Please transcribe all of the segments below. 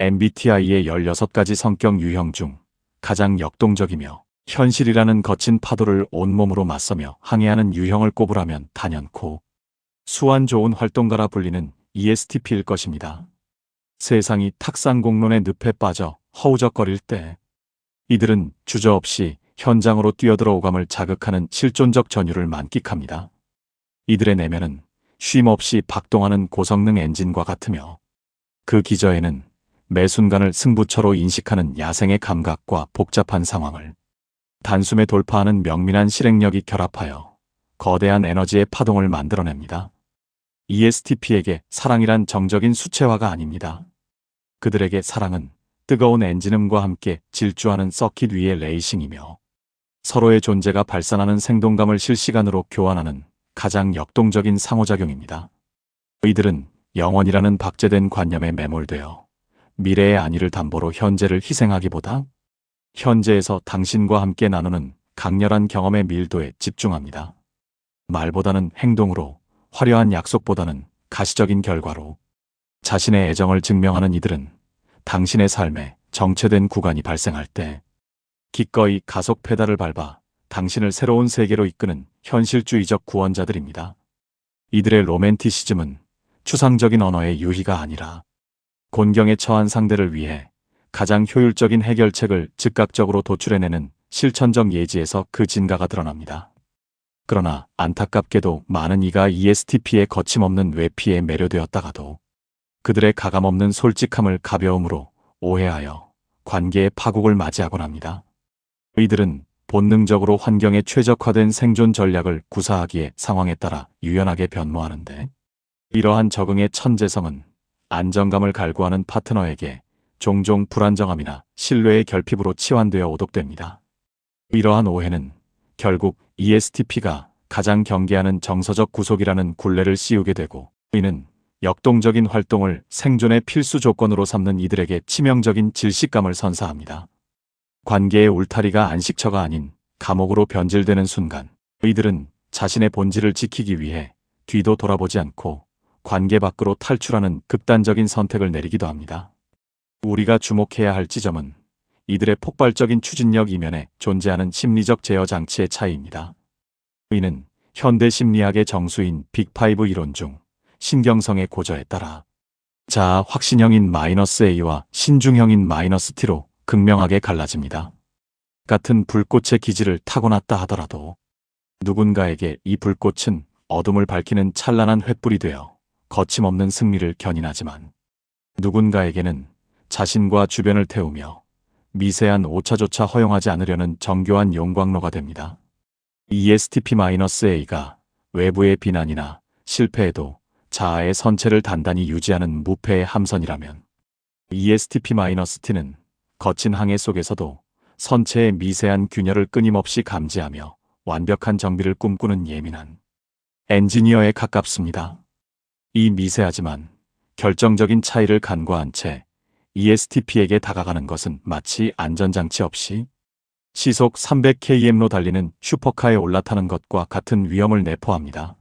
MBTI의 16가지 성격 유형 중 가장 역동적이며 현실이라는 거친 파도를 온몸으로 맞서며 항해하는 유형을 꼽으라면 단연코 수완 좋은 활동가라 불리는 ESTP일 것입니다. 세상이 탁상공론의 늪에 빠져 허우적거릴 때 이들은 주저없이 현장으로 뛰어들어 오감을 자극하는 실존적 전율을 만끽합니다. 이들의 내면은 쉼없이 박동하는 고성능 엔진과 같으며 그 기저에는 매 순간을 승부처로 인식하는 야생의 감각과 복잡한 상황을 단숨에 돌파하는 명민한 실행력이 결합하여 거대한 에너지의 파동을 만들어냅니다. ESTP에게 사랑이란 정적인 수채화가 아닙니다. 그들에게 사랑은 뜨거운 엔진음과 함께 질주하는 서킷 위의 레이싱이며 서로의 존재가 발산하는 생동감을 실시간으로 교환하는 가장 역동적인 상호작용입니다. 이들은 영원이라는 박제된 관념에 매몰되어 미래의 안위를 담보로 현재를 희생하기보다 현재에서 당신과 함께 나누는 강렬한 경험의 밀도에 집중합니다. 말보다는 행동으로, 화려한 약속보다는 가시적인 결과로 자신의 애정을 증명하는 이들은 당신의 삶에 정체된 구간이 발생할 때 기꺼이 가속 페달을 밟아 당신을 새로운 세계로 이끄는 현실주의적 구원자들입니다. 이들의 로맨티시즘은 추상적인 언어의 유희가 아니라 곤경에 처한 상대를 위해 가장 효율적인 해결책을 즉각적으로 도출해내는 실천적 예지에서 그 진가가 드러납니다. 그러나 안타깝게도 많은 이가 ESTP의 거침없는 외피에 매료되었다가도 그들의 가감없는 솔직함을 가벼움으로 오해하여 관계의 파국을 맞이하곤 합니다. 이들은 본능적으로 환경에 최적화된 생존 전략을 구사하기에 상황에 따라 유연하게 변모하는데 이러한 적응의 천재성은 안정감을 갈구하는 파트너에게 종종 불안정함이나 신뢰의 결핍으로 치환되어 오독됩니다. 이러한 오해는 결국 ESTP가 가장 경계하는 정서적 구속이라는 굴레를 씌우게 되고 이는 역동적인 활동을 생존의 필수 조건으로 삼는 이들에게 치명적인 질식감을 선사합니다. 관계의 울타리가 안식처가 아닌 감옥으로 변질되는 순간 이들은 자신의 본질을 지키기 위해 뒤도 돌아보지 않고 관계 밖으로 탈출하는 극단적인 선택을 내리기도 합니다. 우리가 주목해야 할 지점은 이들의 폭발적인 추진력 이면에 존재하는 심리적 제어 장치의 차이입니다. 이는 현대 심리학의 정수인 빅5 이론 중 신경성의 고저에 따라 자아 확신형인 -A와 신중형인 -T로 극명하게 갈라집니다. 같은 불꽃의 기질을 타고났다 하더라도 누군가에게 이 불꽃은 어둠을 밝히는 찬란한 횃불이 되어 거침없는 승리를 견인하지만 누군가에게는 자신과 주변을 태우며 미세한 오차조차 허용하지 않으려는 정교한 용광로가 됩니다. ESTP-A가 외부의 비난이나 실패에도 자아의 선체를 단단히 유지하는 무패의 함선이라면 ESTP-T는 거친 항해 속에서도 선체의 미세한 균열을 끊임없이 감지하며 완벽한 정비를 꿈꾸는 예민한 엔지니어에 가깝습니다. 이 미세하지만 결정적인 차이를 간과한 채 ESTP에게 다가가는 것은 마치 안전장치 없이 시속 300km로 달리는 슈퍼카에 올라타는 것과 같은 위험을 내포합니다.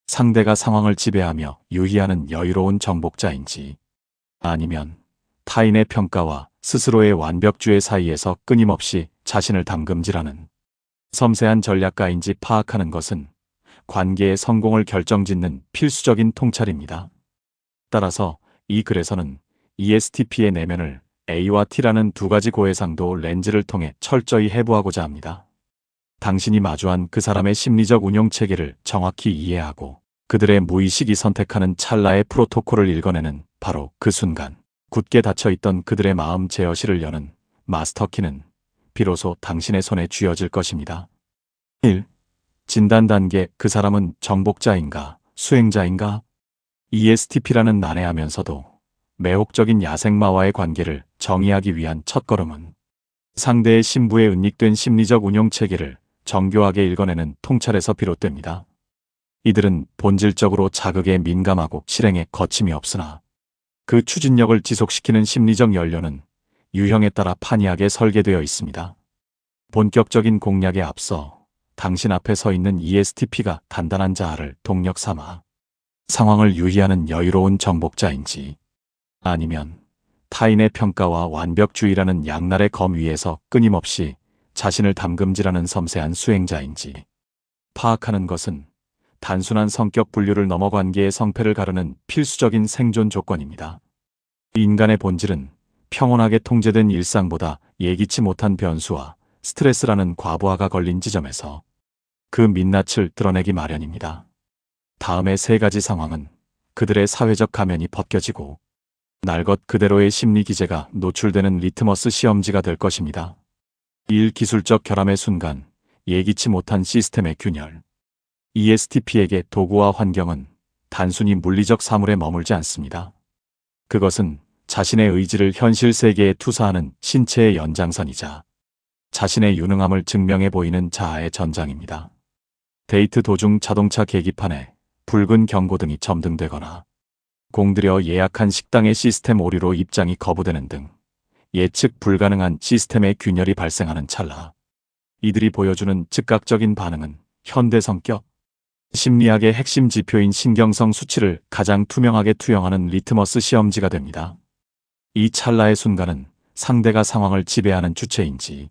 상대가 상황을 지배하며 유희하는 여유로운 정복자인지 아니면 타인의 평가와 스스로의 완벽주의 사이에서 끊임없이 자신을 담금질하는 섬세한 전략가인지 파악하는 것은 관계의 성공을 결정짓는 필수적인 통찰입니다. 따라서 이 글에서는 ESTP의 내면을 A와 T라는 두 가지 고해상도 렌즈를 통해 철저히 해부하고자 합니다. 당신이 마주한 그 사람의 심리적 운용 체계를 정확히 이해하고 그들의 무의식이 선택하는 찰나의 프로토콜을 읽어내는 바로 그 순간 굳게 닫혀있던 그들의 마음 제어실을 여는 마스터키는 비로소 당신의 손에 쥐어질 것입니다. 1. 진단 단계. 그 사람은 정복자인가 수행자인가? ESTP라는 난해하면서도 매혹적인 야생마와의 관계를 정의하기 위한 첫걸음은 상대의 신부에 은닉된 심리적 운용체계를 정교하게 읽어내는 통찰에서 비롯됩니다. 이들은 본질적으로 자극에 민감하고 실행에 거침이 없으나 그 추진력을 지속시키는 심리적 연료는 유형에 따라 판이하게 설계되어 있습니다. 본격적인 공략에 앞서 당신 앞에 서 있는 ESTP가 단단한 자아를 동력 삼아 상황을 유희하는 여유로운 정복자인지 아니면 타인의 평가와 완벽주의라는 양날의 검 위에서 끊임없이 자신을 담금질하는 섬세한 수행자인지 파악하는 것은 단순한 성격 분류를 넘어 관계의 성패를 가르는 필수적인 생존 조건입니다. 인간의 본질은 평온하게 통제된 일상보다 예기치 못한 변수와 스트레스라는 과부하가 걸린 지점에서 그 민낯을 드러내기 마련입니다. 다음의 세 가지 상황은 그들의 사회적 가면이 벗겨지고 날 것 그대로의 심리 기제가 노출되는 리트머스 시험지가 될 것입니다. 1. 기술적 결함의 순간, 예기치 못한 시스템의 균열. ESTP에게 도구와 환경은 단순히 물리적 사물에 머물지 않습니다. 그것은 자신의 의지를 현실 세계에 투사하는 신체의 연장선이자 자신의 유능함을 증명해 보이는 자아의 전장입니다. 데이트 도중 자동차 계기판에 붉은 경고등이 점등되거나 공들여 예약한 식당의 시스템 오류로 입장이 거부되는 등 예측 불가능한 시스템의 균열이 발생하는 찰나 이들이 보여주는 즉각적인 반응은 현대 성격, 심리학의 핵심 지표인 신경성 수치를 가장 투명하게 투영하는 리트머스 시험지가 됩니다. 이 찰나의 순간은 상대가 상황을 지배하는 주체인지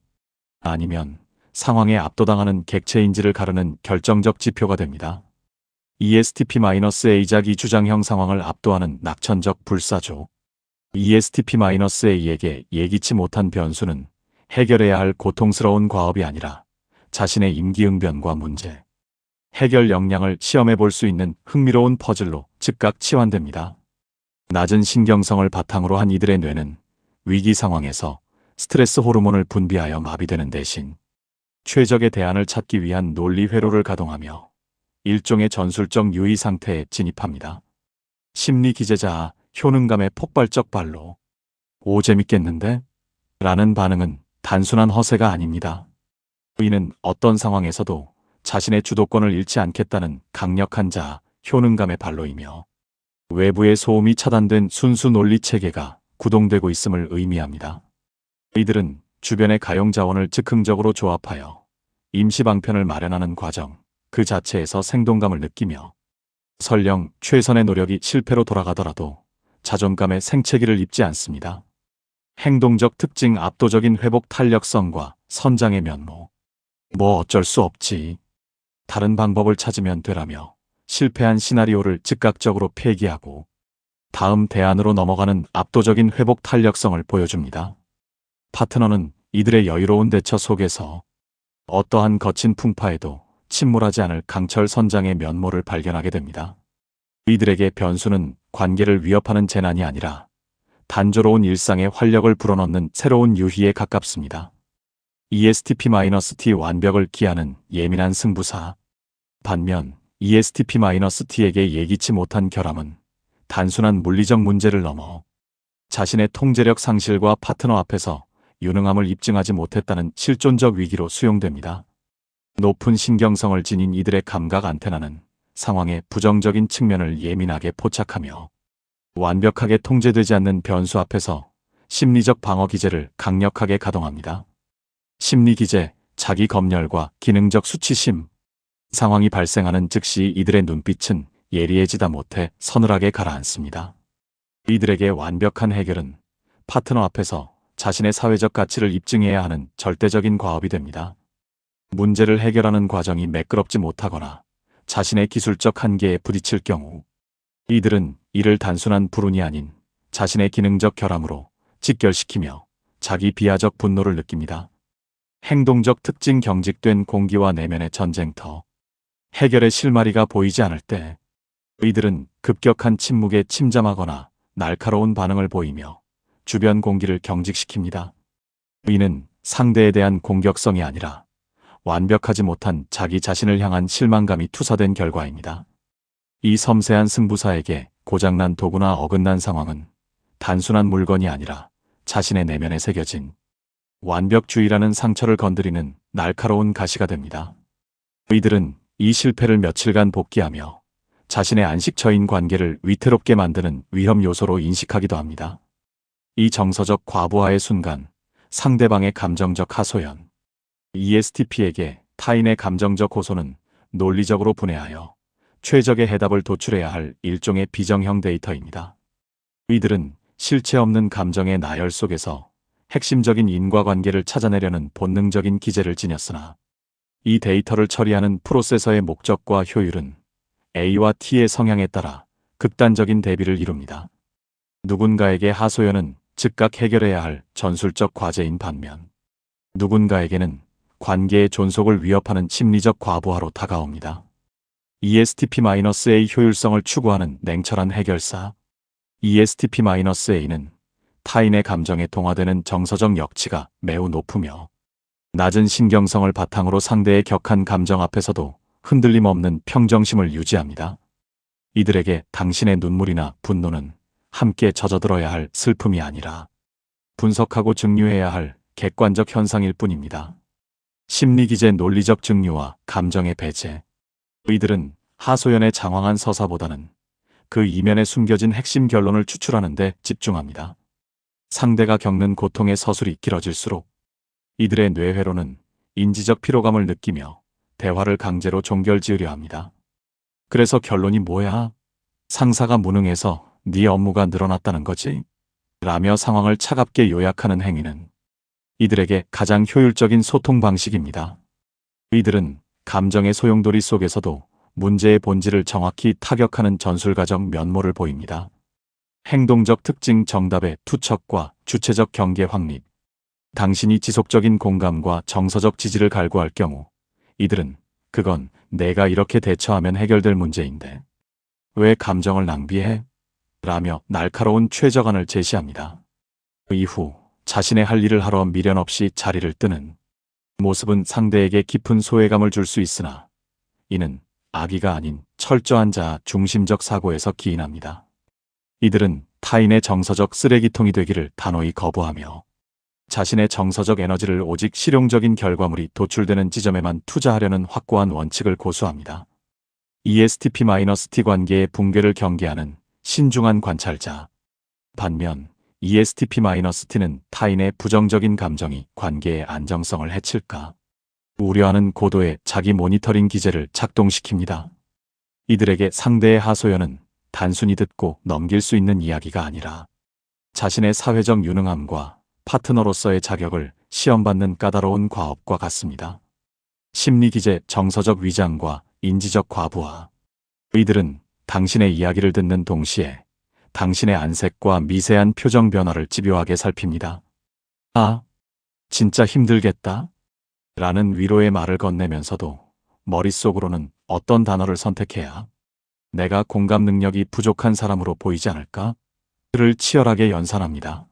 아니면 상황에 압도당하는 객체인지를 가르는 결정적 지표가 됩니다. ESTP-A작이 주장형 상황을 압도하는 낙천적 불사조. ESTP-A에게 예기치 못한 변수는 해결해야 할 고통스러운 과업이 아니라 자신의 임기응변과 문제, 해결 역량을 시험해 볼 수 있는 흥미로운 퍼즐로 즉각 치환됩니다. 낮은 신경성을 바탕으로 한 이들의 뇌는 위기 상황에서 스트레스 호르몬을 분비하여 마비되는 대신 최적의 대안을 찾기 위한 논리 회로를 가동하며 일종의 전술적 유의 상태에 진입합니다. 심리 기제자 효능감의 폭발적 발로 오 재밌겠는데? 라는 반응은 단순한 허세가 아닙니다. 이는 어떤 상황에서도 자신의 주도권을 잃지 않겠다는 강력한 자아 효능감의 발로이며 외부의 소음이 차단된 순수 논리 체계가 구동되고 있음을 의미합니다. 이들은 주변의 가용 자원을 즉흥적으로 조합하여 임시 방편을 마련하는 과정 그 자체에서 생동감을 느끼며 설령 최선의 노력이 실패로 돌아가더라도 자존감의 생채기를 입지 않습니다. 행동적 특징 압도적인 회복 탄력성과 선장의 면모. 뭐 어쩔 수 없지. 다른 방법을 찾으면 되라며 실패한 시나리오를 즉각적으로 폐기하고 다음 대안으로 넘어가는 압도적인 회복 탄력성을 보여줍니다. 파트너는 이들의 여유로운 대처 속에서 어떠한 거친 풍파에도 침몰하지 않을 강철 선장의 면모를 발견하게 됩니다. 이들에게 변수는 관계를 위협하는 재난이 아니라 단조로운 일상에 활력을 불어넣는 새로운 유희에 가깝습니다. ESTP-T 완벽을 기하는 예민한 승부사. 반면 ESTP-T에게 예기치 못한 결함은 단순한 물리적 문제를 넘어 자신의 통제력 상실과 파트너 앞에서 유능함을 입증하지 못했다는 실존적 위기로 수용됩니다. 높은 신경성을 지닌 이들의 감각 안테나는 상황의 부정적인 측면을 예민하게 포착하며 완벽하게 통제되지 않는 변수 앞에서 심리적 방어 기제를 강력하게 가동합니다. 심리 기제, 자기 검열과 기능적 수치심. 상황이 발생하는 즉시 이들의 눈빛은 예리해지다 못해 서늘하게 가라앉습니다. 이들에게 완벽한 해결은 파트너 앞에서 자신의 사회적 가치를 입증해야 하는 절대적인 과업이 됩니다. 문제를 해결하는 과정이 매끄럽지 못하거나 자신의 기술적 한계에 부딪힐 경우 이들은 이를 단순한 불운이 아닌 자신의 기능적 결함으로 직결시키며 자기 비하적 분노를 느낍니다. 행동적 특징 경직된 공기와 내면의 전쟁터. 해결의 실마리가 보이지 않을 때 이들은 급격한 침묵에 침잠하거나 날카로운 반응을 보이며 주변 공기를 경직시킵니다. 이는 상대에 대한 공격성이 아니라 완벽하지 못한 자기 자신을 향한 실망감이 투사된 결과입니다. 이 섬세한 승부사에게 고장난 도구나 어긋난 상황은 단순한 물건이 아니라 자신의 내면에 새겨진 완벽주의라는 상처를 건드리는 날카로운 가시가 됩니다. 이들은 이 실패를 며칠간 복귀하며 자신의 안식처인 관계를 위태롭게 만드는 위험 요소로 인식하기도 합니다. 이 정서적 과부하의 순간 상대방의 감정적 하소연. ESTP에게 타인의 감정적 호소는 논리적으로 분해하여 최적의 해답을 도출해야 할 일종의 비정형 데이터입니다. 이들은 실체 없는 감정의 나열 속에서 핵심적인 인과관계를 찾아내려는 본능적인 기제를 지녔으나 이 데이터를 처리하는 프로세서의 목적과 효율은 A와 T의 성향에 따라 극단적인 대비를 이룹니다. 누군가에게 하소연은 즉각 해결해야 할 전술적 과제인 반면 누군가에게는 관계의 존속을 위협하는 심리적 과부하로 다가옵니다. ESTP-A의 효율성을 추구하는 냉철한 해결사 ESTP-A는 타인의 감정에 동화되는 정서적 역치가 매우 높으며 낮은 신경성을 바탕으로 상대의 격한 감정 앞에서도 흔들림 없는 평정심을 유지합니다. 이들에게 당신의 눈물이나 분노는 함께 젖어들어야 할 슬픔이 아니라 분석하고 증류해야 할 객관적 현상일 뿐입니다. 심리기제 논리적 증류와 감정의 배제. 이들은 하소연의 장황한 서사보다는 그 이면에 숨겨진 핵심 결론을 추출하는 데 집중합니다. 상대가 겪는 고통의 서술이 길어질수록 이들의 뇌회로는 인지적 피로감을 느끼며 대화를 강제로 종결지으려 합니다. 그래서 결론이 뭐야? 상사가 무능해서 네 업무가 늘어났다는 거지? 라며 상황을 차갑게 요약하는 행위는 이들에게 가장 효율적인 소통 방식입니다. 이들은 감정의 소용돌이 속에서도 문제의 본질을 정확히 타격하는 전술가적 면모를 보입니다. 행동적 특징 정답의 투척과 주체적 경계 확립. 당신이 지속적인 공감과 정서적 지지를 갈구할 경우 이들은 그건 내가 이렇게 대처하면 해결될 문제인데 왜 감정을 낭비해? 라며 날카로운 최저간을 제시합니다. 이후 자신의 할 일을 하러 미련 없이 자리를 뜨는 모습은 상대에게 깊은 소외감을 줄 수 있으나 이는 악의가 아닌 철저한 자아 중심적 사고에서 기인합니다. 이들은 타인의 정서적 쓰레기통이 되기를 단호히 거부하며 자신의 정서적 에너지를 오직 실용적인 결과물이 도출되는 지점에만 투자하려는 확고한 원칙을 고수합니다. ESTP-T 관계의 붕괴를 경계하는 신중한 관찰자. 반면 ESTP-T는 타인의 부정적인 감정이 관계의 안정성을 해칠까 우려하는 고도의 자기 모니터링 기제를 작동시킵니다. 이들에게 상대의 하소연은 단순히 듣고 넘길 수 있는 이야기가 아니라 자신의 사회적 유능함과 파트너로서의 자격을 시험받는 까다로운 과업과 같습니다. 심리기제 정서적 위장과 인지적 과부하. 이들은 당신의 이야기를 듣는 동시에 당신의 안색과 미세한 표정 변화를 집요하게 살핍니다. 아, 진짜 힘들겠다. 라는 위로의 말을 건네면서도 머릿속으로는 어떤 단어를 선택해야 내가 공감 능력이 부족한 사람으로 보이지 않을까? 를 치열하게 연산합니다.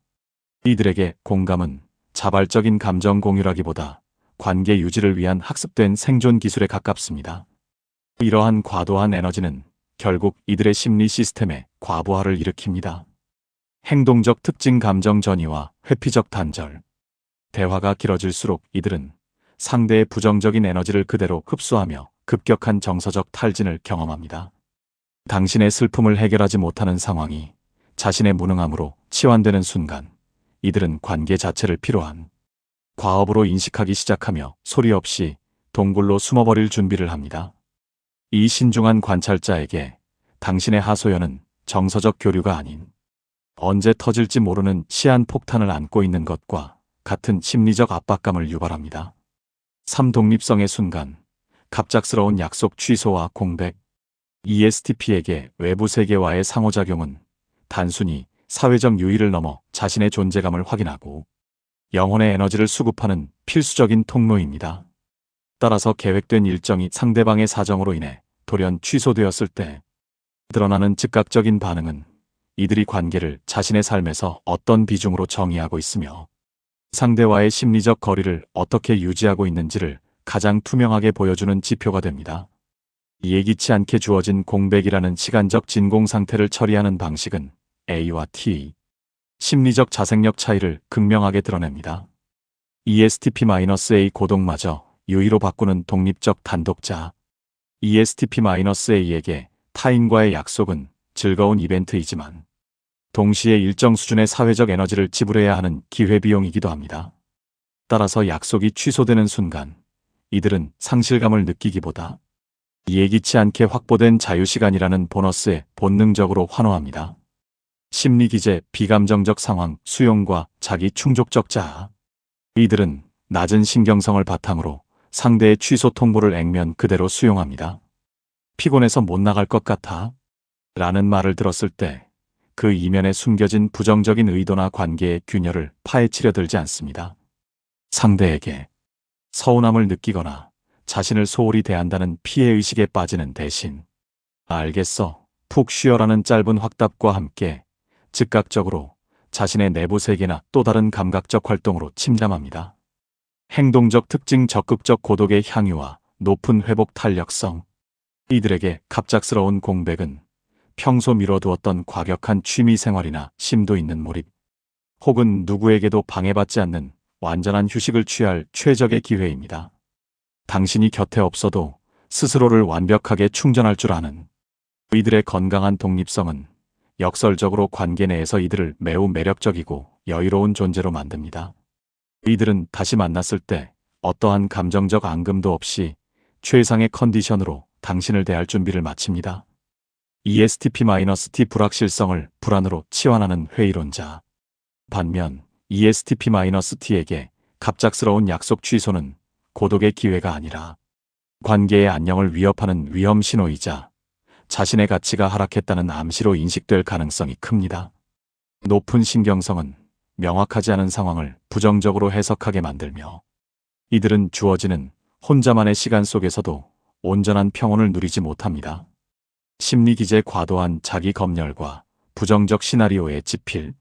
이들에게 공감은 자발적인 감정 공유라기보다 관계 유지를 위한 학습된 생존 기술에 가깝습니다. 이러한 과도한 에너지는 결국 이들의 심리 시스템에 과부하를 일으킵니다. 행동적 특징 감정 전이와 회피적 단절. 대화가 길어질수록 이들은 상대의 부정적인 에너지를 그대로 흡수하며 급격한 정서적 탈진을 경험합니다. 당신의 슬픔을 해결하지 못하는 상황이 자신의 무능함으로 치환되는 순간 이들은 관계 자체를 피로한 과업으로 인식하기 시작하며 소리 없이 동굴로 숨어버릴 준비를 합니다. 이 신중한 관찰자에게 당신의 하소연은 정서적 교류가 아닌 언제 터질지 모르는 시한폭탄을 안고 있는 것과 같은 심리적 압박감을 유발합니다. 3. 독립성의 순간, 갑작스러운 약속 취소와 공백. ESTP에게 외부 세계와의 상호작용은 단순히 사회적 유의를 넘어 자신의 존재감을 확인하고 영혼의 에너지를 수급하는 필수적인 통로입니다. 따라서 계획된 일정이 상대방의 사정으로 인해 돌연 취소되었을 때 드러나는 즉각적인 반응은 이들이 관계를 자신의 삶에서 어떤 비중으로 정의하고 있으며 상대와의 심리적 거리를 어떻게 유지하고 있는지를 가장 투명하게 보여주는 지표가 됩니다. 예기치 않게 주어진 공백이라는 시간적 진공 상태를 처리하는 방식은 A와 T, 심리적 자생력 차이를 극명하게 드러냅니다. ESTP-A 고독마저 유의로 바꾸는 독립적 단독자. ESTP-A에게 타인과의 약속은 즐거운 이벤트이지만 동시에 일정 수준의 사회적 에너지를 지불해야 하는 기회비용이기도 합니다. 따라서 약속이 취소되는 순간 이들은 상실감을 느끼기보다 예기치 않게 확보된 자유시간이라는 보너스에 본능적으로 환호합니다. 심리기제, 비감정적 상황, 수용과 자기 충족적 자아. 이들은 낮은 신경성을 바탕으로 상대의 취소 통보를 액면 그대로 수용합니다. 피곤해서 못 나갈 것 같아 라는 말을 들었을 때 그 이면에 숨겨진 부정적인 의도나 관계의 균열을 파헤치려 들지 않습니다. 상대에게 서운함을 느끼거나 자신을 소홀히 대한다는 피해의식에 빠지는 대신 알겠어, 푹 쉬어라는 짧은 확답과 함께 즉각적으로 자신의 내부 세계나 또 다른 감각적 활동으로 침잠합니다. 행동적 특징, 적극적 고독의 향유와 높은 회복 탄력성. 이들에게 갑작스러운 공백은 평소 미뤄두었던 과격한 취미 생활이나 심도 있는 몰입, 혹은 누구에게도 방해받지 않는 완전한 휴식을 취할 최적의 기회입니다. 당신이 곁에 없어도 스스로를 완벽하게 충전할 줄 아는 이들의 건강한 독립성은 역설적으로 관계 내에서 이들을 매우 매력적이고 여유로운 존재로 만듭니다. 이들은 다시 만났을 때 어떠한 감정적 앙금도 없이 최상의 컨디션으로 당신을 대할 준비를 마칩니다. ESTP-T 불확실성을 불안으로 치환하는 회의론자. 반면 ESTP-T에게 갑작스러운 약속 취소는 고독의 기회가 아니라 관계의 안녕을 위협하는 위험 신호이자 자신의 가치가 하락했다는 암시로 인식될 가능성이 큽니다. 높은 신경성은 명확하지 않은 상황을 부정적으로 해석하게 만들며 이들은 주어지는 혼자만의 시간 속에서도 온전한 평온을 누리지 못합니다. 심리기제, 과도한 자기 검열과 부정적 시나리오에 찌필.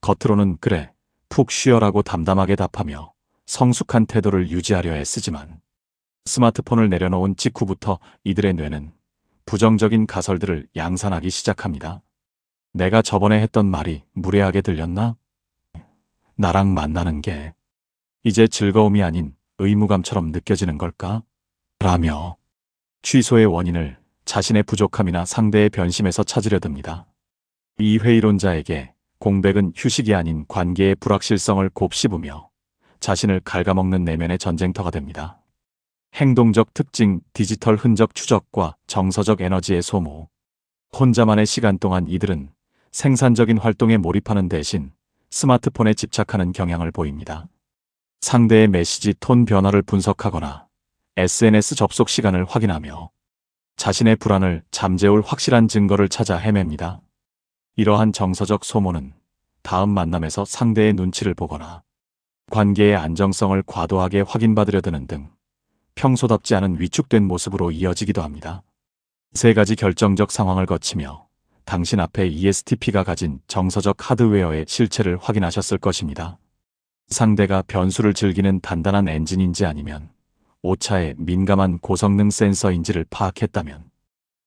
겉으로는 그래, 푹 쉬어라고 담담하게 답하며 성숙한 태도를 유지하려 애쓰지만 스마트폰을 내려놓은 직후부터 이들의 뇌는 부정적인 가설들을 양산하기 시작합니다. 내가 저번에 했던 말이 무례하게 들렸나? 나랑 만나는 게 이제 즐거움이 아닌 의무감처럼 느껴지는 걸까? 라며 취소의 원인을 자신의 부족함이나 상대의 변심에서 찾으려 듭니다. 이 회의론자에게 공백은 휴식이 아닌 관계의 불확실성을 곱씹으며 자신을 갉아먹는 내면의 전쟁터가 됩니다. 행동적 특징, 디지털 흔적 추적과 정서적 에너지의 소모. 혼자만의 시간 동안 이들은 생산적인 활동에 몰입하는 대신 스마트폰에 집착하는 경향을 보입니다. 상대의 메시지 톤 변화를 분석하거나 SNS 접속 시간을 확인하며 자신의 불안을 잠재울 확실한 증거를 찾아 헤맵니다. 이러한 정서적 소모는 다음 만남에서 상대의 눈치를 보거나 관계의 안정성을 과도하게 확인받으려 드는 등 평소답지 않은 위축된 모습으로 이어지기도 합니다. 세 가지 결정적 상황을 거치며 당신 앞에 ESTP가 가진 정서적 하드웨어의 실체를 확인하셨을 것입니다. 상대가 변수를 즐기는 단단한 엔진인지 아니면 오차에 민감한 고성능 센서인지를 파악했다면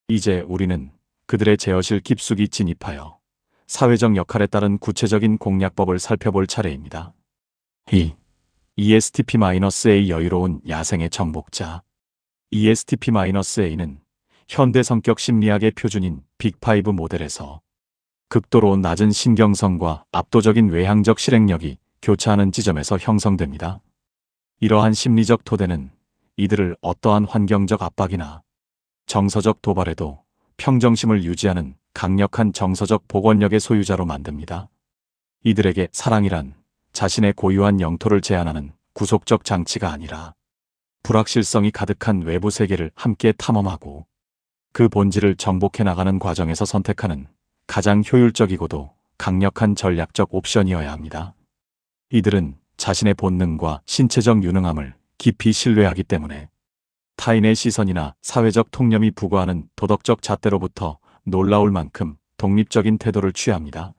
이제 우리는 그들의 제어실 깊숙이 진입하여 사회적 역할에 따른 구체적인 공략법을 살펴볼 차례입니다. ESTP-A 여유로운 야생의 정복자. ESTP-A는 현대 성격 심리학의 표준인 빅5 모델에서 극도로 낮은 신경성과 압도적인 외향적 실행력이 교차하는 지점에서 형성됩니다. 이러한 심리적 토대는 이들을 어떠한 환경적 압박이나 정서적 도발에도 평정심을 유지하는 강력한 정서적 복원력의 소유자로 만듭니다. 이들에게 사랑이란 자신의 고유한 영토를 제한하는 구속적 장치가 아니라 불확실성이 가득한 외부 세계를 함께 탐험하고 그 본질을 정복해 나가는 과정에서 선택하는 가장 효율적이고도 강력한 전략적 옵션이어야 합니다. 이들은 자신의 본능과 신체적 유능함을 깊이 신뢰하기 때문에 타인의 시선이나 사회적 통념이 부과하는 도덕적 잣대로부터 놀라울 만큼 독립적인 태도를 취합니다.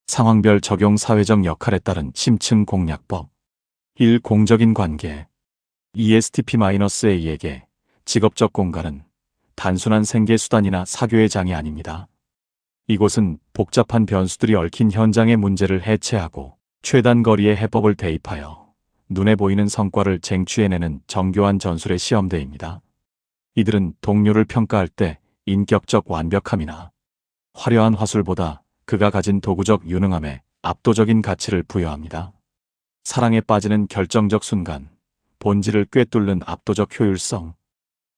상황별 적용 사회적 역할에 따른 심층 공략법. 1. 공적인 관계. ESTP-A에게 직업적 공간은 단순한 생계수단이나 사교의 장이 아닙니다. 이곳은 복잡한 변수들이 얽힌 현장의 문제를 해체하고 최단 거리의 해법을 대입하여 눈에 보이는 성과를 쟁취해내는 정교한 전술의 시험대입니다. 이들은 동료를 평가할 때 인격적 완벽함이나 화려한 화술보다 그가 가진 도구적 유능함에 압도적인 가치를 부여합니다. 사랑에 빠지는 결정적 순간, 본질을 꿰뚫는 압도적 효율성.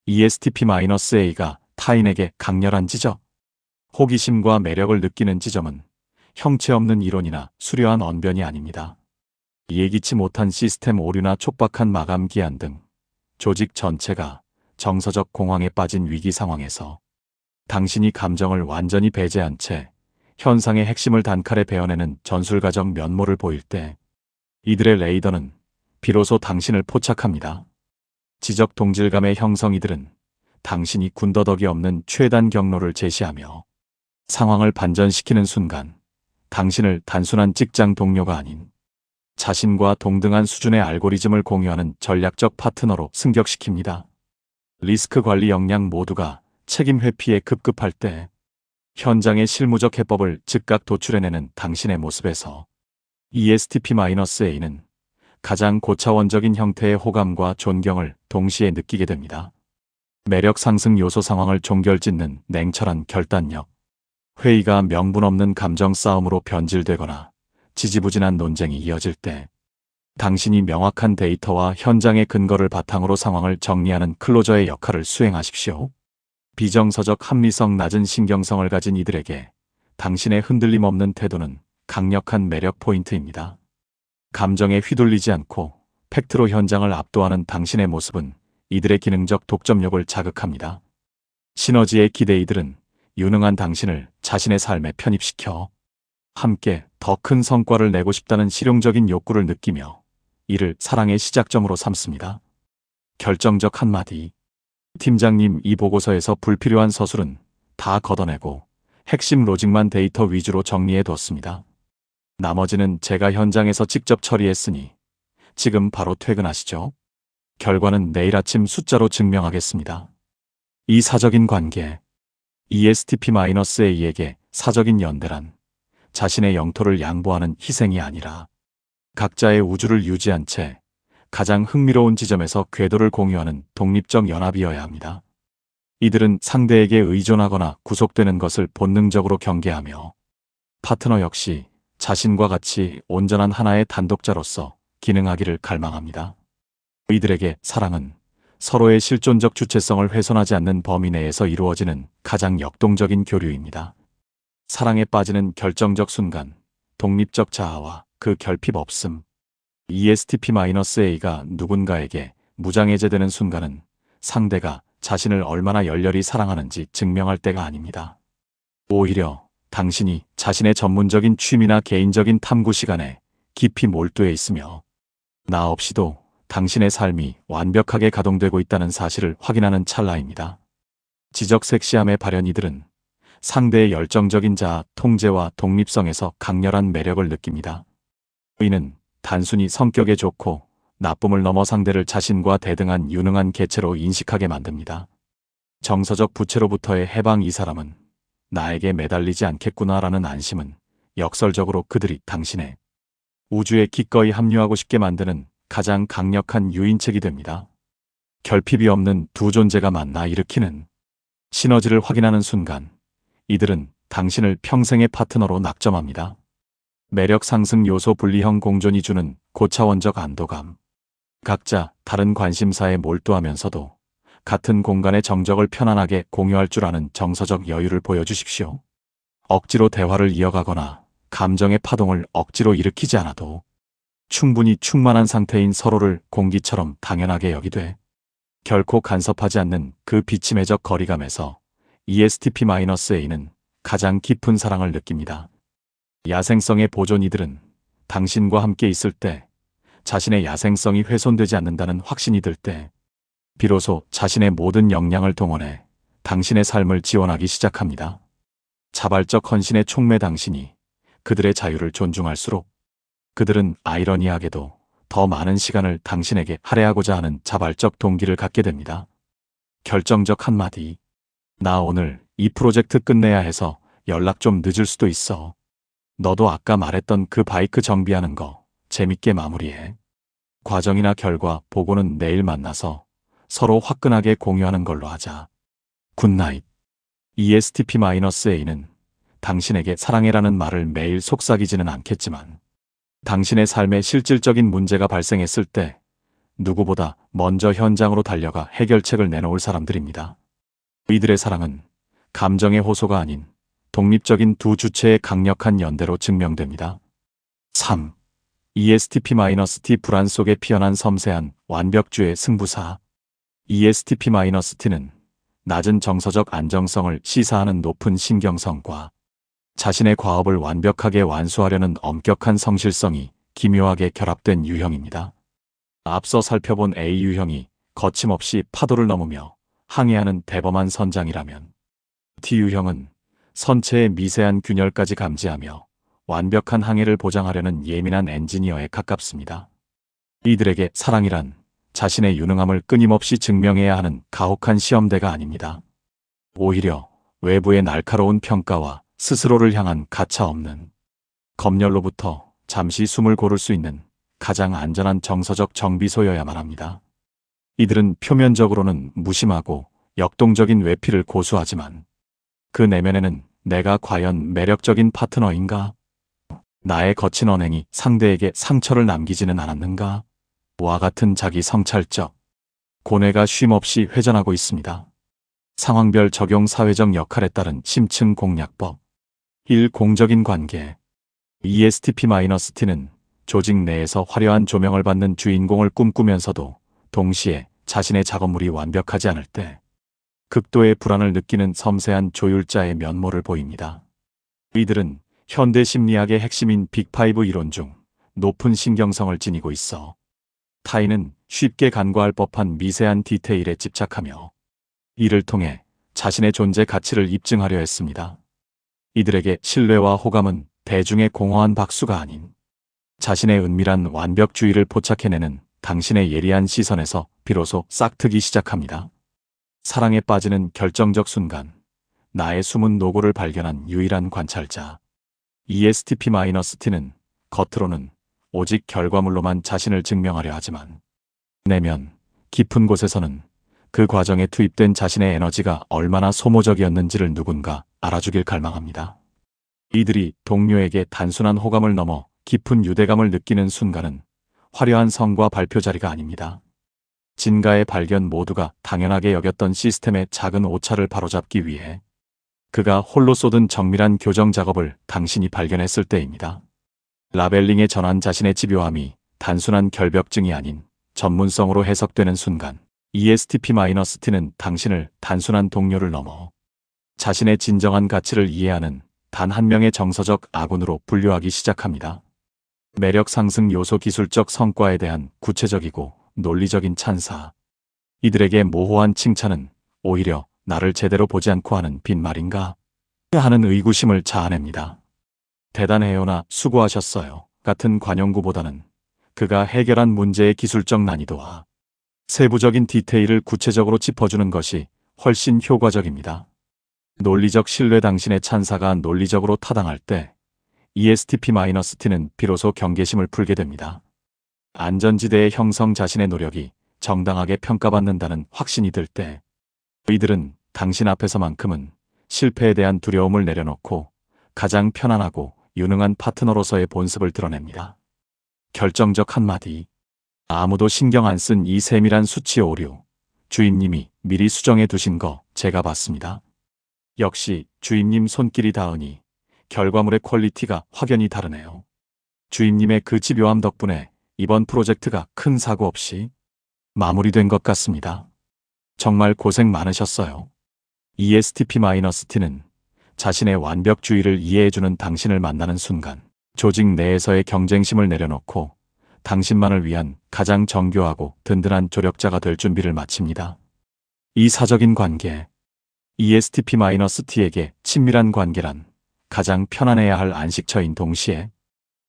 ESTP-A가 타인에게 강렬한 지적, 호기심과 매력을 느끼는 지점은 형체 없는 이론이나 수려한 언변이 아닙니다. 예기치 못한 시스템 오류나 촉박한 마감 기한 등 조직 전체가 정서적 공황에 빠진 위기 상황에서 당신이 감정을 완전히 배제한 채 현상의 핵심을 단칼에 베어내는 전술가적 면모를 보일 때 이들의 레이더는 비로소 당신을 포착합니다. 지적 동질감의 형성. 이들은 당신이 군더더기 없는 최단 경로를 제시하며 상황을 반전시키는 순간 당신을 단순한 직장 동료가 아닌 자신과 동등한 수준의 알고리즘을 공유하는 전략적 파트너로 승격시킵니다. 리스크 관리 역량 모두가 책임 회피에 급급할 때 현장의 실무적 해법을 즉각 도출해내는 당신의 모습에서 ESTP-A는 가장 고차원적인 형태의 호감과 존경을 동시에 느끼게 됩니다. 매력 상승 요소. 상황을 종결짓는 냉철한 결단력. 회의가 명분 없는 감정 싸움으로 변질되거나 지지부진한 논쟁이 이어질 때 당신이 명확한 데이터와 현장의 근거를 바탕으로 상황을 정리하는 클로저의 역할을 수행하십시오. 비정서적 합리성. 낮은 신경성을 가진 이들에게 당신의 흔들림 없는 태도는 강력한 매력 포인트입니다. 감정에 휘둘리지 않고 팩트로 현장을 압도하는 당신의 모습은 이들의 기능적 독점력을 자극합니다. 시너지의 기대. 이들은 유능한 당신을 자신의 삶에 편입시켜 함께 더 큰 성과를 내고 싶다는 실용적인 욕구를 느끼며 이를 사랑의 시작점으로 삼습니다. 결정적 한마디. 팀장님, 이 보고서에서 불필요한 서술은 다 걷어내고 핵심 로직만 데이터 위주로 정리해뒀습니다. 나머지는 제가 현장에서 직접 처리했으니 지금 바로 퇴근하시죠. 결과는 내일 아침 숫자로 증명하겠습니다. 이 사적인 관계. ESTP-A에게 사적인 연대란 자신의 영토를 양보하는 희생이 아니라 각자의 우주를 유지한 채 가장 흥미로운 지점에서 궤도를 공유하는 독립적 연합이어야 합니다. 이들은 상대에게 의존하거나 구속되는 것을 본능적으로 경계하며 파트너 역시 자신과 같이 온전한 하나의 단독자로서 기능하기를 갈망합니다. 이들에게 사랑은 서로의 실존적 주체성을 훼손하지 않는 범위 내에서 이루어지는 가장 역동적인 교류입니다. 사랑에 빠지는 결정적 순간, 독립적 자아와 그 결핍 없음. ESTP-A가 누군가에게 무장해제되는 순간은 상대가 자신을 얼마나 열렬히 사랑하는지 증명할 때가 아닙니다. 오히려 당신이 자신의 전문적인 취미나 개인적인 탐구 시간에 깊이 몰두해 있으며 나 없이도 당신의 삶이 완벽하게 가동되고 있다는 사실을 확인하는 찰나입니다. 지적 섹시함의 발현. 이들은 상대의 열정적인 자아, 통제와 독립성에서 강렬한 매력을 느낍니다. 이는 단순히 성격에 좋고 나쁨을 넘어 상대를 자신과 대등한 유능한 개체로 인식하게 만듭니다. 정서적 부채로부터의 해방. 이 사람은 나에게 매달리지 않겠구나라는 안심은 역설적으로 그들이 당신의 우주에 기꺼이 합류하고 싶게 만드는 가장 강력한 유인책이 됩니다. 결핍이 없는 두 존재가 만나 일으키는 시너지를 확인하는 순간 이들은 당신을 평생의 파트너로 낙점합니다. 매력 상승 요소. 분리형 공존이 주는 고차원적 안도감. 각자 다른 관심사에 몰두하면서도 같은 공간의 정적을 편안하게 공유할 줄 아는 정서적 여유를 보여주십시오. 억지로 대화를 이어가거나 감정의 파동을 억지로 일으키지 않아도 충분히 충만한 상태인 서로를 공기처럼 당연하게 여기되 결코 간섭하지 않는 그 비침해적 거리감에서 ESTP-A는 가장 깊은 사랑을 느낍니다. 야생성의 보존. 이들은 당신과 함께 있을 때 자신의 야생성이 훼손되지 않는다는 확신이 들 때 비로소 자신의 모든 역량을 동원해 당신의 삶을 지원하기 시작합니다. 자발적 헌신의 촉매. 당신이 그들의 자유를 존중할수록 그들은 아이러니하게도 더 많은 시간을 당신에게 할애하고자 하는 자발적 동기를 갖게 됩니다. 결정적 한마디. 나 오늘 이 프로젝트 끝내야 해서 연락 좀 늦을 수도 있어. 너도 아까 말했던 그 바이크 정비하는 거 재밌게 마무리해. 과정이나 결과 보고는 내일 만나서 서로 화끈하게 공유하는 걸로 하자. 굿나잇. ESTP-A는 당신에게 사랑해라는 말을 매일 속삭이지는 않겠지만 당신의 삶에 실질적인 문제가 발생했을 때 누구보다 먼저 현장으로 달려가 해결책을 내놓을 사람들입니다. 이들의 사랑은 감정의 호소가 아닌 독립적인 두 주체의 강력한 연대로 증명됩니다. 3. ESTP-T 불안 속에 피어난 섬세한 완벽주의 승부사. ESTP-T는 낮은 정서적 안정성을 시사하는 높은 신경성과 자신의 과업을 완벽하게 완수하려는 엄격한 성실성이 기묘하게 결합된 유형입니다. 앞서 살펴본 A 유형이 거침없이 파도를 넘으며 항해하는 대범한 선장이라면, T 유형은 선체의 미세한 균열까지 감지하며 완벽한 항해를 보장하려는 예민한 엔지니어에 가깝습니다. 이들에게 사랑이란 자신의 유능함을 끊임없이 증명해야 하는 가혹한 시험대가 아닙니다. 오히려 외부의 날카로운 평가와 스스로를 향한 가차없는 검열로부터 잠시 숨을 고를 수 있는 가장 안전한 정서적 정비소여야만 합니다. 이들은 표면적으로는 무심하고 역동적인 외피를 고수하지만 그 내면에는 내가 과연 매력적인 파트너인가? 나의 거친 언행이 상대에게 상처를 남기지는 않았는가? 와 같은 자기 성찰적 고뇌가 쉼없이 회전하고 있습니다. 상황별 적용 사회적 역할에 따른 심층 공략법. 1. 공적인 관계. ESTP-T는 조직 내에서 화려한 조명을 받는 주인공을 꿈꾸면서도 동시에 자신의 작업물이 완벽하지 않을 때 극도의 불안을 느끼는 섬세한 조율자의 면모를 보입니다. 이들은 현대 심리학의 핵심인 빅5 이론 중 높은 신경성을 지니고 있어 타인은 쉽게 간과할 법한 미세한 디테일에 집착하며 이를 통해 자신의 존재 가치를 입증하려 했습니다. 이들에게 신뢰와 호감은 대중의 공허한 박수가 아닌 자신의 은밀한 완벽주의를 포착해내는 당신의 예리한 시선에서 비로소 싹트기 시작합니다. 사랑에 빠지는 결정적 순간, 나의 숨은 노고를 발견한 유일한 관찰자. ESTP-T는 겉으로는 오직 결과물로만 자신을 증명하려 하지만 내면 깊은 곳에서는 그 과정에 투입된 자신의 에너지가 얼마나 소모적이었는지를 누군가 알아주길 갈망합니다. 이들이 동료에게 단순한 호감을 넘어 깊은 유대감을 느끼는 순간은 화려한 성과 발표 자리가 아닙니다. 진가의 발견 모두가 당연하게 여겼던 시스템의 작은 오차를 바로잡기 위해 그가 홀로 쏟은 정밀한 교정 작업을 당신이 발견했을 때입니다. 라벨링에 전한 자신의 집요함이 단순한 결벽증이 아닌 전문성으로 해석되는 순간 ESTP-T는 당신을 단순한 동료를 넘어 자신의 진정한 가치를 이해하는 단 한 명의 정서적 아군으로 분류하기 시작합니다. 매력 상승 요소 기술적 성과에 대한 구체적이고 논리적인 찬사. 이들에게 모호한 칭찬은 오히려 나를 제대로 보지 않고 하는 빈말인가? 하는 의구심을 자아냅니다. 대단해요나 수고하셨어요 같은 관용구보다는 그가 해결한 문제의 기술적 난이도와 세부적인 디테일을 구체적으로 짚어주는 것이 훨씬 효과적입니다. 논리적 신뢰. 당신의 찬사가 논리적으로 타당할 때 ESTP-T는 비로소 경계심을 풀게 됩니다. 안전지대의 형성. 자신의 노력이 정당하게 평가받는다는 확신이 들 때 이들은 당신 앞에서만큼은 실패에 대한 두려움을 내려놓고 가장 편안하고 유능한 파트너로서의 본습을 드러냅니다. 결정적 한마디. 아무도 신경 안 쓴 이 세밀한 수치 오류. 주임님이 미리 수정해 두신 거 제가 봤습니다. 역시 주임님 손길이 닿으니 결과물의 퀄리티가 확연히 다르네요. 주임님의 그 집요함 덕분에 이번 프로젝트가 큰 사고 없이 마무리된 것 같습니다. 정말 고생 많으셨어요. ESTP-T는 자신의 완벽주의를 이해해주는 당신을 만나는 순간 조직 내에서의 경쟁심을 내려놓고 당신만을 위한 가장 정교하고 든든한 조력자가 될 준비를 마칩니다. 이 사적인 관계. ESTP-T에게 친밀한 관계란 가장 편안해야 할 안식처인 동시에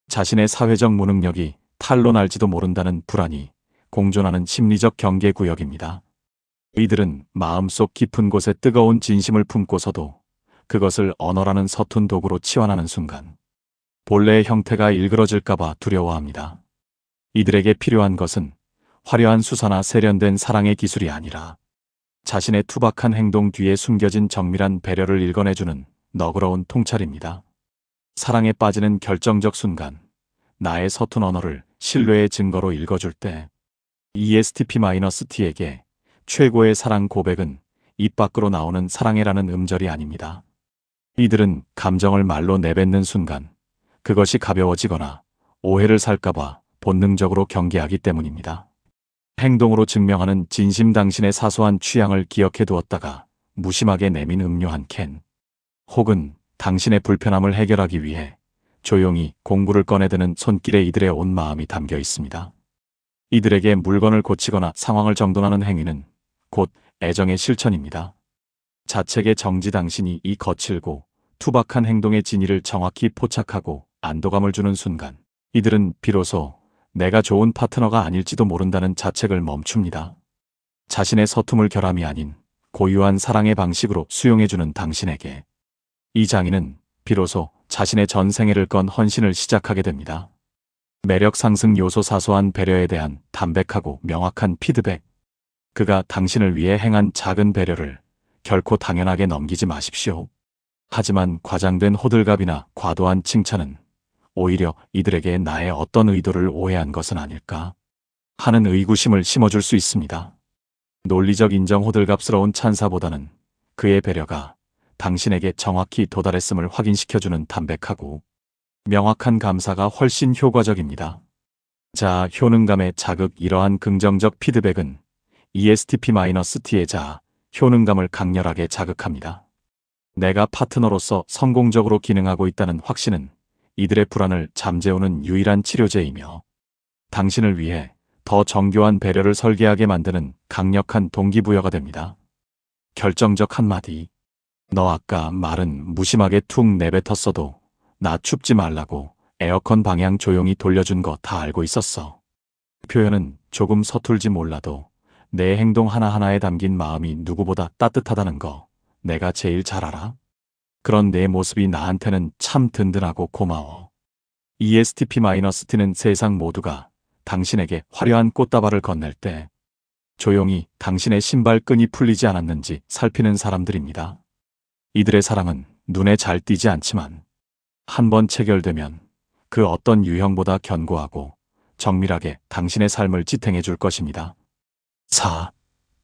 자신의 사회적 무능력이 탈로 날지도 모른다는 불안이 공존하는 심리적 경계 구역입니다. 이들은 마음속 깊은 곳에 뜨거운 진심을 품고서도 그것을 언어라는 서툰 도구로 치환하는 순간 본래의 형태가 일그러질까봐 두려워합니다. 이들에게 필요한 것은 화려한 수사나 세련된 사랑의 기술이 아니라 자신의 투박한 행동 뒤에 숨겨진 정밀한 배려를 읽어내주는 너그러운 통찰입니다. 사랑에 빠지는 결정적 순간, 나의 서툰 언어를 신뢰의 증거로 읽어줄 때 ESTP-T에게 최고의 사랑 고백은 입 밖으로 나오는 사랑해라는 음절이 아닙니다. 이들은 감정을 말로 내뱉는 순간 그것이 가벼워지거나 오해를 살까봐 본능적으로 경계하기 때문입니다. 행동으로 증명하는 진심. 당신의 사소한 취향을 기억해 두었다가 무심하게 내민 음료 한 캔, 혹은 당신의 불편함을 해결하기 위해 조용히 공구를 꺼내드는 손길에 이들의 온 마음이 담겨 있습니다. 이들에게 물건을 고치거나 상황을 정돈하는 행위는 곧 애정의 실천입니다. 자책의 정지. 당신이 이 거칠고 투박한 행동의 진위를 정확히 포착하고 안도감을 주는 순간 이들은 비로소 내가 좋은 파트너가 아닐지도 모른다는 자책을 멈춥니다. 자신의 서툼을 결함이 아닌 고유한 사랑의 방식으로 수용해주는 당신에게 이 장인은 비로소 자신의 전 생애를 건 헌신을 시작하게 됩니다. 매력 상승 요소. 사소한 배려에 대한 담백하고 명확한 피드백. 그가 당신을 위해 행한 작은 배려를 결코 당연하게 넘기지 마십시오. 하지만 과장된 호들갑이나 과도한 칭찬은 오히려 이들에게 나의 어떤 의도를 오해한 것은 아닐까 하는 의구심을 심어줄 수 있습니다. 논리적 인정. 호들갑스러운 찬사보다는 그의 배려가 당신에게 정확히 도달했음을 확인시켜주는 담백하고 명확한 감사가 훨씬 효과적입니다. 자아, 효능감의 자극. 이러한 긍정적 피드백은 ESTP-T의 자아, 효능감을 강렬하게 자극합니다. 내가 파트너로서 성공적으로 기능하고 있다는 확신은 이들의 불안을 잠재우는 유일한 치료제이며 당신을 위해 더 정교한 배려를 설계하게 만드는 강력한 동기부여가 됩니다. 결정적 한마디. 너 아까 말은 무심하게 툭 내뱉었어도 나 춥지 말라고 에어컨 방향 조용히 돌려준 거 다 알고 있었어. 표현은 조금 서툴지 몰라도 내 행동 하나하나에 담긴 마음이 누구보다 따뜻하다는 거 내가 제일 잘 알아. 그런 내 모습이 나한테는 참 든든하고 고마워. ESTP-T는 세상 모두가 당신에게 화려한 꽃다발을 건넬 때 조용히 당신의 신발끈이 풀리지 않았는지 살피는 사람들입니다. 이들의 사랑은 눈에 잘 띄지 않지만 한번 체결되면 그 어떤 유형보다 견고하고 정밀하게 당신의 삶을 지탱해 줄 것입니다. 4.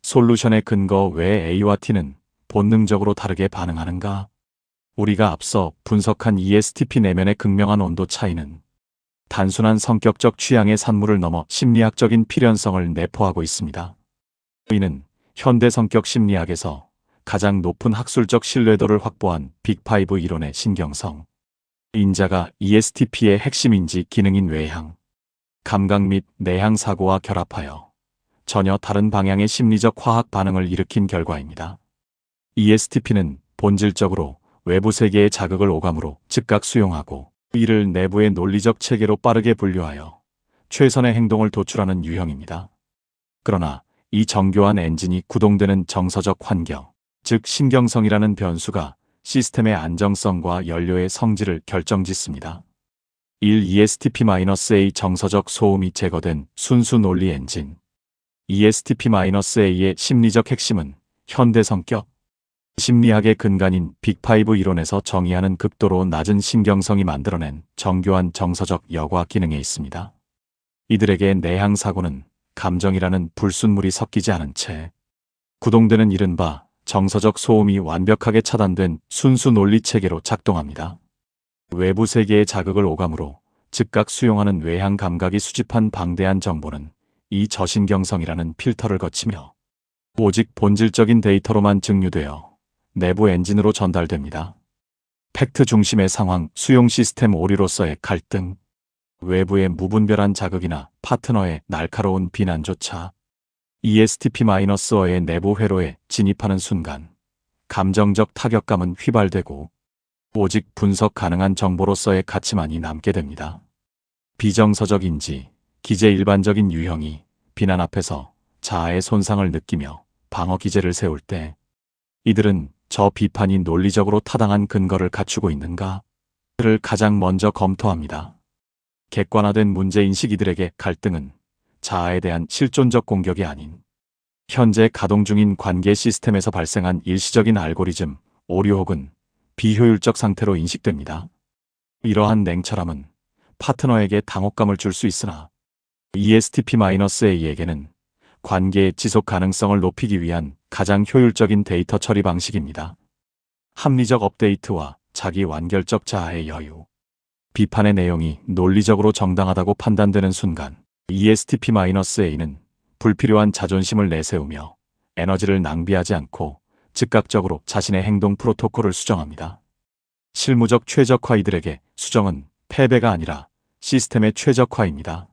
솔루션의 근거. 왜 A와 T는 본능적으로 다르게 반응하는가? 우리가 앞서 분석한 ESTP 내면의 극명한 온도 차이는 단순한 성격적 취향의 산물을 넘어 심리학적인 필연성을 내포하고 있습니다. 이는 현대 성격 심리학에서 가장 높은 학술적 신뢰도를 확보한 빅5 이론의 신경성, 인자가 ESTP의 핵심 인지 기능인 외향, 감각 및 내향 사고와 결합하여 전혀 다른 방향의 심리적 화학 반응을 일으킨 결과입니다. ESTP는 본질적으로 외부 세계의 자극을 오감으로 즉각 수용하고 이를 내부의 논리적 체계로 빠르게 분류하여 최선의 행동을 도출하는 유형입니다. 그러나 이 정교한 엔진이 구동되는 정서적 환경, 즉 신경성이라는 변수가 시스템의 안정성과 연료의 성질을 결정짓습니다. 1. ESTP-A 정서적 소음이 제거된 순수 논리 엔진. ESTP-A의 심리적 핵심은 현대 성격, 심리학의 근간인 빅5 이론에서 정의하는 극도로 낮은 신경성이 만들어낸 정교한 정서적 여과 기능에 있습니다. 이들에게 내향 사고는 감정이라는 불순물이 섞이지 않은 채 구동되는 이른바 정서적 소음이 완벽하게 차단된 순수 논리 체계로 작동합니다. 외부 세계의 자극을 오감으로 즉각 수용하는 외향 감각이 수집한 방대한 정보는 이 저신경성이라는 필터를 거치며 오직 본질적인 데이터로만 증류되어 내부 엔진으로 전달됩니다. 팩트 중심의 상황, 수용 시스템 오류로서의 갈등, 외부의 무분별한 자극이나 파트너의 날카로운 비난조차 ESTP-의 내부 회로에 진입하는 순간 감정적 타격감은 휘발되고 오직 분석 가능한 정보로서의 가치만이 남게 됩니다. 비정서적 인지, 기재 일반적인 유형이 비난 앞에서 자아의 손상을 느끼며 방어 기제를 세울 때 이들은 저 비판이 논리적으로 타당한 근거를 갖추고 있는가를 가장 먼저 검토합니다. 객관화된 문제인식. 이들에게 갈등은 자아에 대한 실존적 공격이 아닌 현재 가동 중인 관계 시스템에서 발생한 일시적인 알고리즘, 오류 혹은 비효율적 상태로 인식됩니다. 이러한 냉철함은 파트너에게 당혹감을 줄 수 있으나 ESTP-A에게는 관계의 지속 가능성을 높이기 위한 가장 효율적인 데이터 처리 방식입니다. 합리적 업데이트와 자기 완결적 자아의 여유. 비판의 내용이 논리적으로 정당하다고 판단되는 순간 ESTP-A는 불필요한 자존심을 내세우며 에너지를 낭비하지 않고 즉각적으로 자신의 행동 프로토콜을 수정합니다. 실무적 최적화. 이들에게 수정은 패배가 아니라 시스템의 최적화입니다.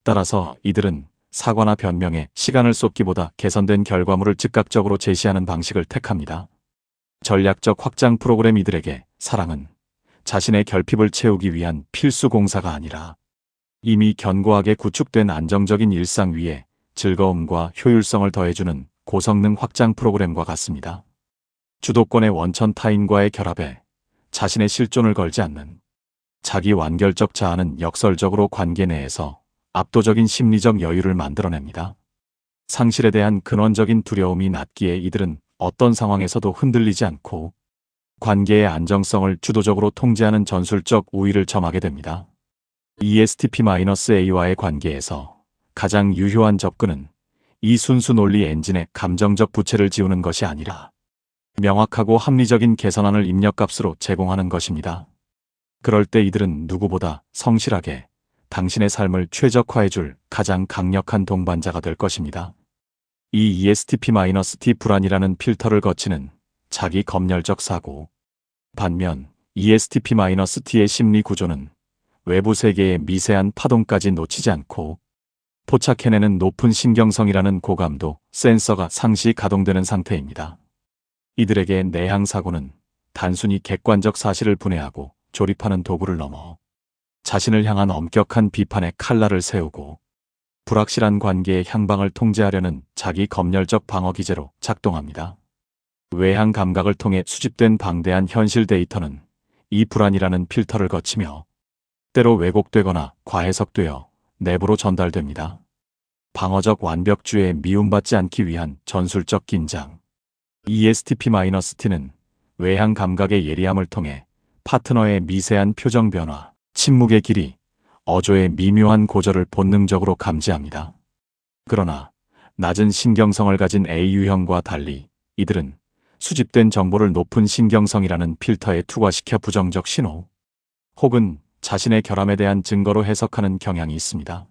따라서 이들은 사과나 변명에 시간을 쏟기보다 개선된 결과물을 즉각적으로 제시하는 방식을 택합니다. 전략적 확장 프로그램. 이들에게 사랑은 자신의 결핍을 채우기 위한 필수 공사가 아니라 이미 견고하게 구축된 안정적인 일상 위에 즐거움과 효율성을 더해주는 고성능 확장 프로그램과 같습니다. 주도권의 원천 타인과의 결합에 자신의 실존을 걸지 않는 자기 완결적 자아는 역설적으로 관계 내에서 압도적인 심리적 여유를 만들어냅니다. 상실에 대한 근원적인 두려움이 낮기에 이들은 어떤 상황에서도 흔들리지 않고 관계의 안정성을 주도적으로 통제하는 전술적 우위를 점하게 됩니다. ESTP-A와의 관계에서 가장 유효한 접근은 이 순수 논리 엔진의 감정적 부채를 지우는 것이 아니라 명확하고 합리적인 개선안을 입력값으로 제공하는 것입니다. 그럴 때 이들은 누구보다 성실하게 당신의 삶을 최적화해줄 가장 강력한 동반자가 될 것입니다. 이 ESTP-T 불안이라는 필터를 거치는 자기 검열적 사고. 반면 ESTP-T의 심리 구조는 외부 세계의 미세한 파동까지 놓치지 않고 포착해내는 높은 신경성이라는 고감도 센서가 상시 가동되는 상태입니다. 이들에게 내향 사고는 단순히 객관적 사실을 분해하고 조립하는 도구를 넘어 자신을 향한 엄격한 비판의 칼날을 세우고 불확실한 관계의 향방을 통제하려는 자기 검열적 방어 기제로 작동합니다. 외향 감각을 통해 수집된 방대한 현실 데이터는 이 불안이라는 필터를 거치며 때로 왜곡되거나 과해석되어 내부로 전달됩니다. 방어적 완벽주의에 미움받지 않기 위한 전술적 긴장. ESTP-T는 외향 감각의 예리함을 통해 파트너의 미세한 표정 변화, 침묵의 길이, 어조의 미묘한 고절을 본능적으로 감지합니다. 그러나 낮은 신경성을 가진 A 유형과 달리 이들은 수집된 정보를 높은 신경성이라는 필터에 투과시켜 부정적 신호 혹은 자신의 결함에 대한 증거로 해석하는 경향이 있습니다.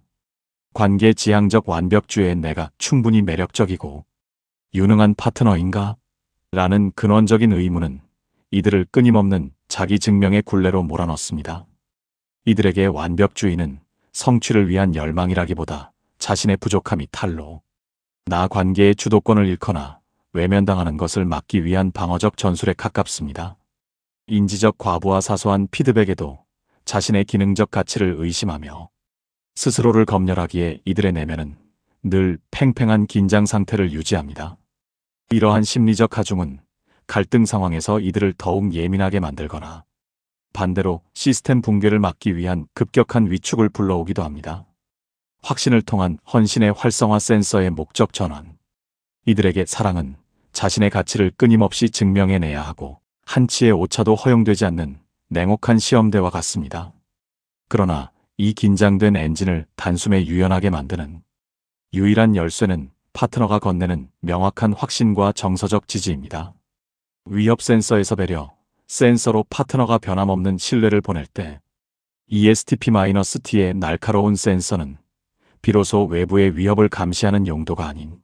관계 지향적 완벽주의의 내가 충분히 매력적이고 유능한 파트너인가? 라는 근원적인 의문은 이들을 끊임없는 자기 증명의 굴레로 몰아넣습니다. 이들에게 완벽주의는 성취를 위한 열망이라기보다 자신의 부족함이 탈로 나 관계의 주도권을 잃거나 외면당하는 것을 막기 위한 방어적 전술에 가깝습니다. 인지적 과부와 사소한 피드백에도 자신의 기능적 가치를 의심하며 스스로를 검열하기에 이들의 내면은 늘 팽팽한 긴장 상태를 유지합니다. 이러한 심리적 하중은 갈등 상황에서 이들을 더욱 예민하게 만들거나 반대로 시스템 붕괴를 막기 위한 급격한 위축을 불러오기도 합니다. 확신을 통한 헌신의 활성화 센서의 목적 전환. 이들에게 사랑은 자신의 가치를 끊임없이 증명해내야 하고 한치의 오차도 허용되지 않는 냉혹한 시험대와 같습니다. 그러나 이 긴장된 엔진을 단숨에 유연하게 만드는 유일한 열쇠는 파트너가 건네는 명확한 확신과 정서적 지지입니다. 위협 센서에서 배려, 센서로 파트너가 변함없는 신뢰를 보낼 때 ESTP-T의 날카로운 센서는 비로소 외부의 위협을 감시하는 용도가 아닌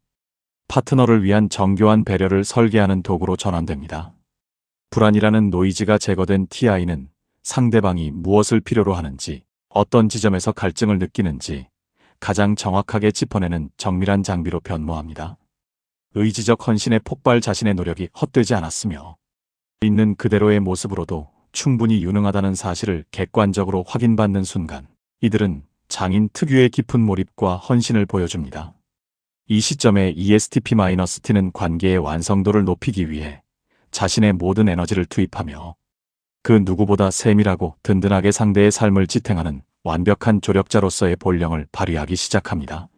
파트너를 위한 정교한 배려를 설계하는 도구로 전환됩니다. 불안이라는 노이즈가 제거된 TI는 상대방이 무엇을 필요로 하는지, 어떤 지점에서 갈증을 느끼는지 가장 정확하게 짚어내는 정밀한 장비로 변모합니다. 의지적 헌신의 폭발. 자신의 노력이 헛되지 않았으며 있는 그대로의 모습으로도 충분히 유능하다는 사실을 객관적으로 확인받는 순간 이들은 장인 특유의 깊은 몰입과 헌신을 보여줍니다. 이 시점에 ESTP-T는 관계의 완성도를 높이기 위해 자신의 모든 에너지를 투입하며 그 누구보다 세밀하고 든든하게 상대의 삶을 지탱하는 완벽한 조력자로서의 본령을 발휘하기 시작합니다.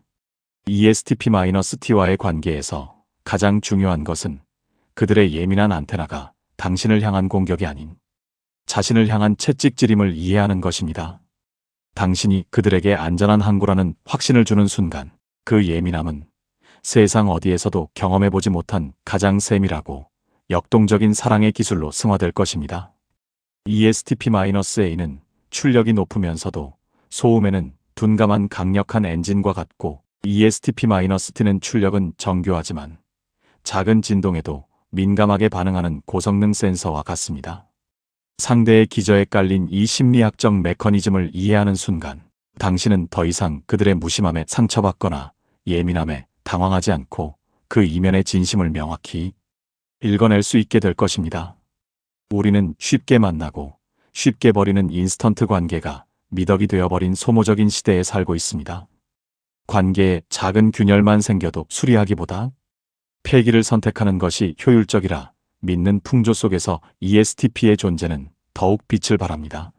ESTP-T와의 관계에서 가장 중요한 것은 그들의 예민한 안테나가 당신을 향한 공격이 아닌 자신을 향한 채찍질임을 이해하는 것입니다. 당신이 그들에게 안전한 항구라는 확신을 주는 순간 그 예민함은 세상 어디에서도 경험해보지 못한 가장 세밀하고 역동적인 사랑의 기술로 승화될 것입니다. ESTP-A는 출력이 높으면서도 소음에는 둔감한 강력한 엔진과 같고, ESTP-T는 출력은 정교하지만 작은 진동에도 민감하게 반응하는 고성능 센서와 같습니다. 상대의 기저에 깔린 이 심리학적 메커니즘을 이해하는 순간 당신은 더 이상 그들의 무심함에 상처받거나 예민함에 당황하지 않고 그 이면의 진심을 명확히 읽어낼 수 있게 될 것입니다. 우리는 쉽게 만나고 쉽게 버리는 인스턴트 관계가 미덕이 되어버린 소모적인 시대에 살고 있습니다. 관계에 작은 균열만 생겨도 수리하기보다 폐기를 선택하는 것이 효율적이라 믿는 풍조 속에서 ESTP의 존재는 더욱 빛을 발합니다.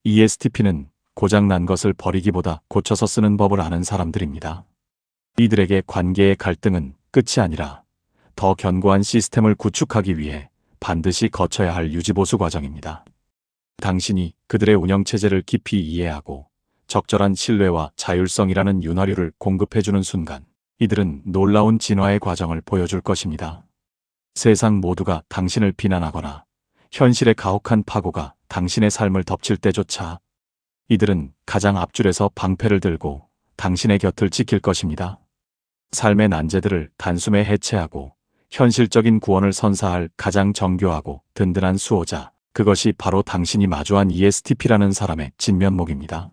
ESTP는 고장난 것을 버리기보다 고쳐서 쓰는 법을 아는 사람들입니다. 이들에게 관계의 갈등은 끝이 아니라 더 견고한 시스템을 구축하기 위해 반드시 거쳐야 할 유지보수 과정입니다. 당신이 그들의 운영체제를 깊이 이해하고 적절한 신뢰와 자율성이라는 윤활유를 공급해주는 순간 이들은 놀라운 진화의 과정을 보여줄 것입니다. 세상 모두가 당신을 비난하거나 현실의 가혹한 파고가 당신의 삶을 덮칠 때조차 이들은 가장 앞줄에서 방패를 들고 당신의 곁을 지킬 것입니다. 삶의 난제들을 단숨에 해체하고 현실적인 구원을 선사할 가장 정교하고 든든한 수호자, 그것이 바로 당신이 마주한 ESTP라는 사람의 진면목입니다.